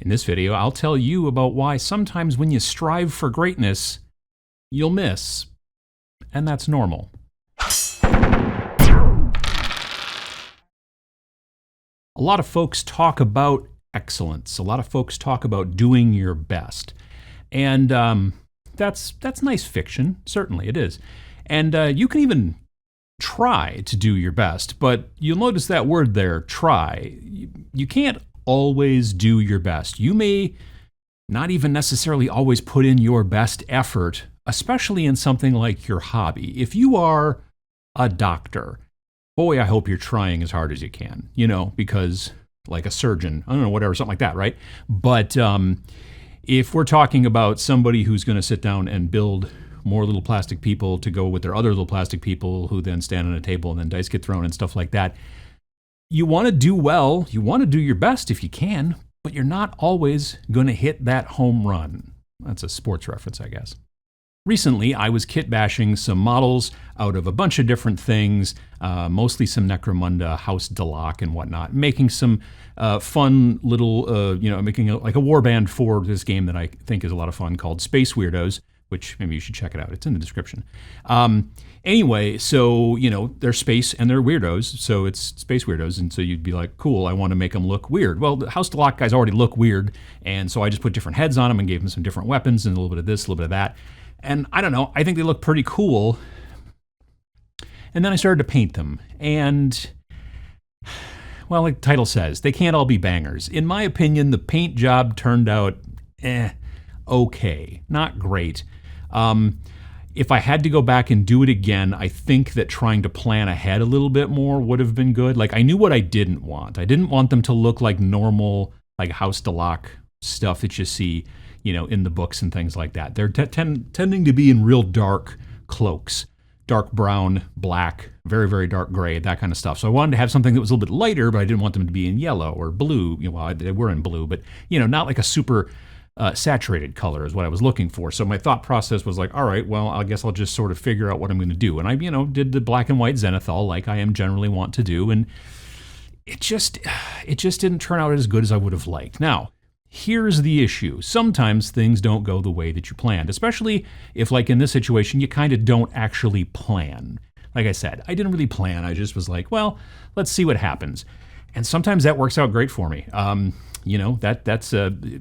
In this video, I'll tell you about why sometimes when you strive for greatness, you'll miss. And that's normal. A lot of folks talk about excellence. A lot of folks talk about doing your best. And that's nice fiction. Certainly it is. And you can even try to do your best, but you'll notice that word there, try. You can't always do your best. You may not even necessarily always put in your best effort, especially in something like your hobby. If you are a doctor, boy, I hope you're trying as hard as you can, because like a surgeon, I don't know, whatever, something like that, right? But if we're talking about somebody who's going to sit down and build more little plastic people to go with their other little plastic people who then stand on a table and then dice get thrown and stuff like that, you want to do well, you want to do your best if you can, but you're not always going to hit that home run. That's a sports reference, I guess. Recently, I was kit bashing some models out of a bunch of different things, mostly some Necromunda, House Deloc and whatnot, making some fun little, making like a warband for this game that I think is a lot of fun called Space Weirdos, which maybe you should check it out. It's in the description. Anyway, so, they're space and they're weirdos, so it's space weirdos, and so you'd be like, cool, I want to make them look weird. Well, the House Deloc guys already look weird, and so I just put different heads on them and gave them some different weapons and a little bit of this, a little bit of that. And I don't know, I think they look pretty cool. And then I started to paint them, and well, like the title says, they can't all be bangers. In my opinion, the paint job turned out okay, not great. If I had to go back and do it again, I think that trying to plan ahead a little bit more would have been good. Like, I knew what I didn't want. I didn't want them to look like normal, like House Deloc stuff that you see, in the books and things like that. They're tending to be in real dark cloaks, dark brown, black, very, very dark gray, that kind of stuff. So I wanted to have something that was a little bit lighter, but I didn't want them to be in yellow or blue. Well, they were in blue, but, not like a super saturated color is what I was looking for. So my thought process was like, all right, well, I guess I'll just sort of figure out what I'm going to do. And I, did the black and white zenithal like I am generally want to do. And it just didn't turn out as good as I would have liked. Now, here's the issue. Sometimes things don't go the way that you planned, especially if, like in this situation, you kind of don't actually plan. Like I said, I didn't really plan. I just was like, well, let's see what happens. And sometimes that works out great for me. That's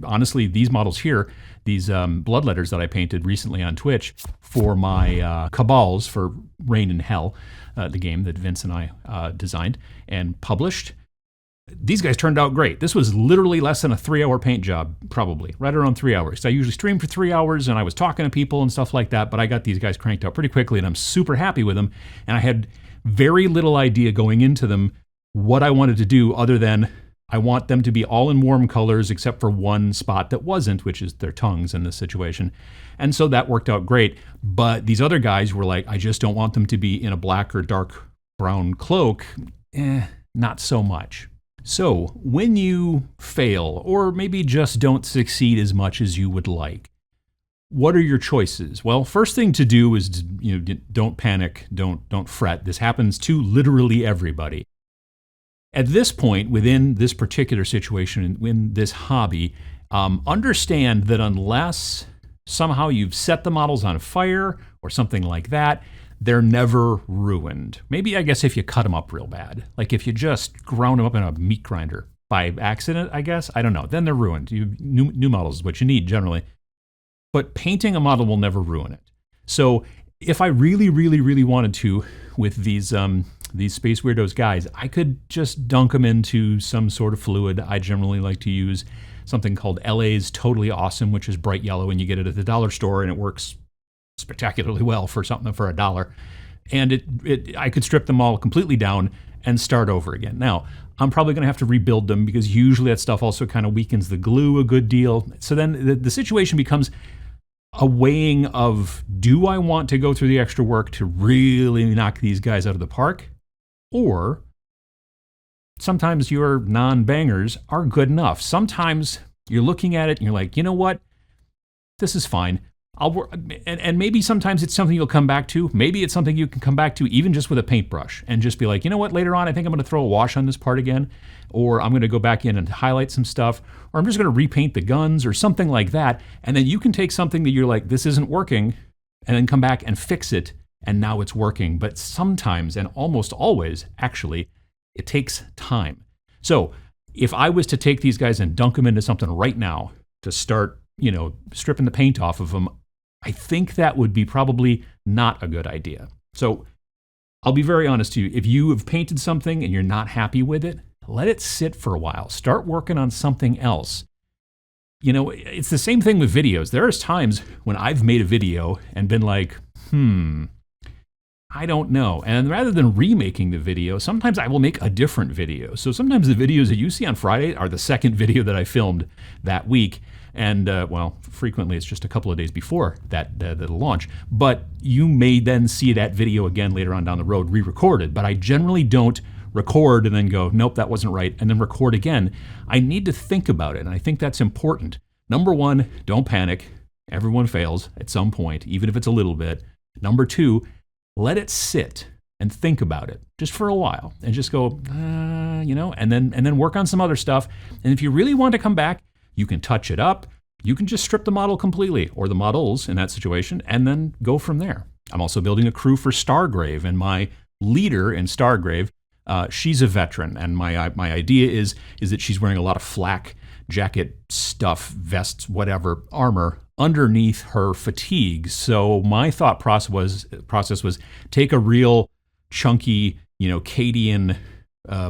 honestly, these models here, these bloodletters that I painted recently on Twitch for my Cabals for Reign in Hell, the game that Vince and I designed and published. These guys turned out great. This was literally less than a 3-hour paint job, probably, right around 3 hours. I usually stream for 3 hours and I was talking to people and stuff like that, but I got these guys cranked out pretty quickly and I'm super happy with them. And I had very little idea going into them what I wanted to do other than I want them to be all in warm colors except for one spot that wasn't, which is their tongues in this situation. And so that worked out great. But these other guys were like, I just don't want them to be in a black or dark brown cloak. Not so much. So when you fail, or maybe just don't succeed as much as you would like, what are your choices? Well, first thing to do is, don't panic, don't fret. This happens to literally everybody. At this point, within this particular situation, in this hobby, understand that unless somehow you've set the models on fire or something like that, they're never ruined. Maybe, I guess, if you cut them up real bad. Like if you just ground them up in a meat grinder by accident, I guess. I don't know. Then they're ruined. New models is what you need generally. But painting a model will never ruin it. So if I really, really, really wanted to, with these Space Weirdos guys, I could just dunk them into some sort of fluid. I generally like to use something called LA's Totally Awesome, which is bright yellow, and you get it at the dollar store, and it works spectacularly well for something for $1. And I could strip them all completely down and start over again. Now, I'm probably going to have to rebuild them because usually that stuff also kind of weakens the glue a good deal. So then the situation becomes a weighing of, do I want to go through the extra work to really knock these guys out of the park? Or sometimes your non-bangers are good enough. Sometimes you're looking at it and you're like, you know what? This is fine. I'll work, and maybe sometimes it's something you'll come back to. Maybe it's something you can come back to even just with a paintbrush and just be like, you know what, later on I think I'm going to throw a wash on this part again, or I'm going to go back in and highlight some stuff, or I'm just going to repaint the guns or something like that. And then you can take something that you're like, this isn't working, and then come back and fix it, and now it's working. But sometimes, and almost always actually, it takes time. So if I was to take these guys and dunk them into something right now to start, stripping the paint off of them, I think that would be probably not a good idea. So I'll be very honest to you. If you have painted something and you're not happy with it, let it sit for a while. Start working on something else. It's the same thing with videos. There's times when I've made a video and been like, I don't know. And rather than remaking the video, sometimes I will make a different video. So sometimes the videos that you see on Friday are the second video that I filmed that week. And frequently it's just a couple of days before that'll launch. But you may then see that video again later on down the road, re-recorded. But I generally don't record and then go, nope, that wasn't right, and then record again. I need to think about it, and I think that's important. Number one, don't panic. Everyone fails at some point, even if it's a little bit. Number two, let it sit and think about it just for a while and just go, and then work on some other stuff. And if you really want to come back, you can touch it up. You can just strip the model completely, or the models in that situation, and then go from there. I'm also building a crew for Stargrave, and my leader in Stargrave, she's a veteran, and my idea is that she's wearing a lot of flak jacket stuff, vests, whatever, armor underneath her fatigues. So my thought process was take a real chunky, Cadian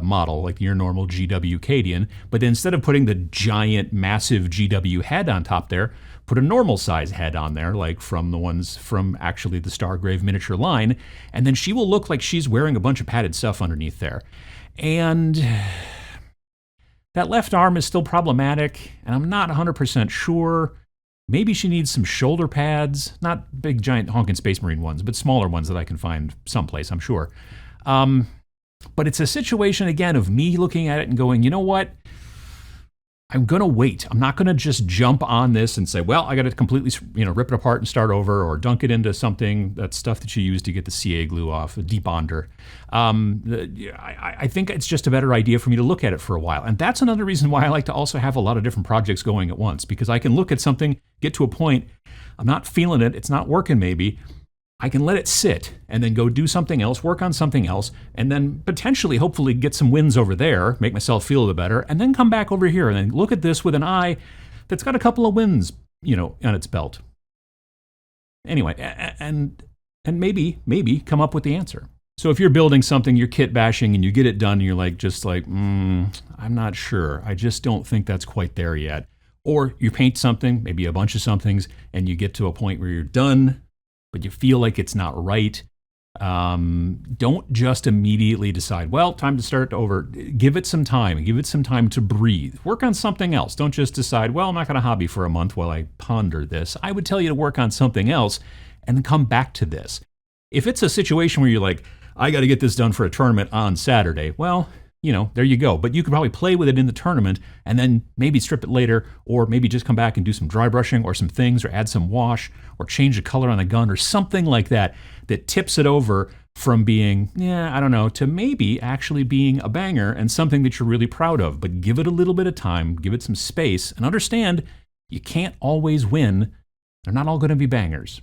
model, like your normal GW Cadian, but instead of putting the giant, massive GW head on top there, put a normal size head on there, like from the ones from actually the Stargrave miniature line, and then she will look like she's wearing a bunch of padded stuff underneath there. And that left arm is still problematic, and I'm not 100% sure. Maybe she needs some shoulder pads, not big, giant honking Space Marine ones, but smaller ones that I can find someplace, I'm sure. But it's a situation, again, of me looking at it and going, you know what? I'm going to wait. I'm not going to just jump on this and say, well, I got to completely, rip it apart and start over, or dunk it into something, that stuff that you use to get the CA glue off, a debonder. I think it's just a better idea for me to look at it for a while. And that's another reason why I like to also have a lot of different projects going at once, because I can look at something, get to a point, I'm not feeling it, it's not working maybe. I can let it sit and then go do something else, work on something else, and then potentially, hopefully get some wins over there, make myself feel a little better, and then come back over here and then look at this with an eye that's got a couple of wins, on its belt. Anyway, and maybe come up with the answer. So if you're building something, you're kit bashing, and you get it done, and you're like, I'm not sure. I just don't think that's quite there yet. Or you paint something, maybe a bunch of somethings, and you get to a point where you're done, but you feel like it's not right. Don't just immediately decide, well, time to start over. Give it some time. Give it some time to breathe. Work on something else. Don't just decide, well, I'm not going to hobby for a month while I ponder this. I would tell you to work on something else and then come back to this. If it's a situation where you're like, I got to get this done for a tournament on Saturday, well, there you go. But you could probably play with it in the tournament and then maybe strip it later, or maybe just come back and do some dry brushing or some things, or add some wash, or change the color on the gun, or something like that tips it over from being, to maybe actually being a banger and something that you're really proud of. But give it a little bit of time, give it some space, and understand you can't always win. They're not all going to be bangers.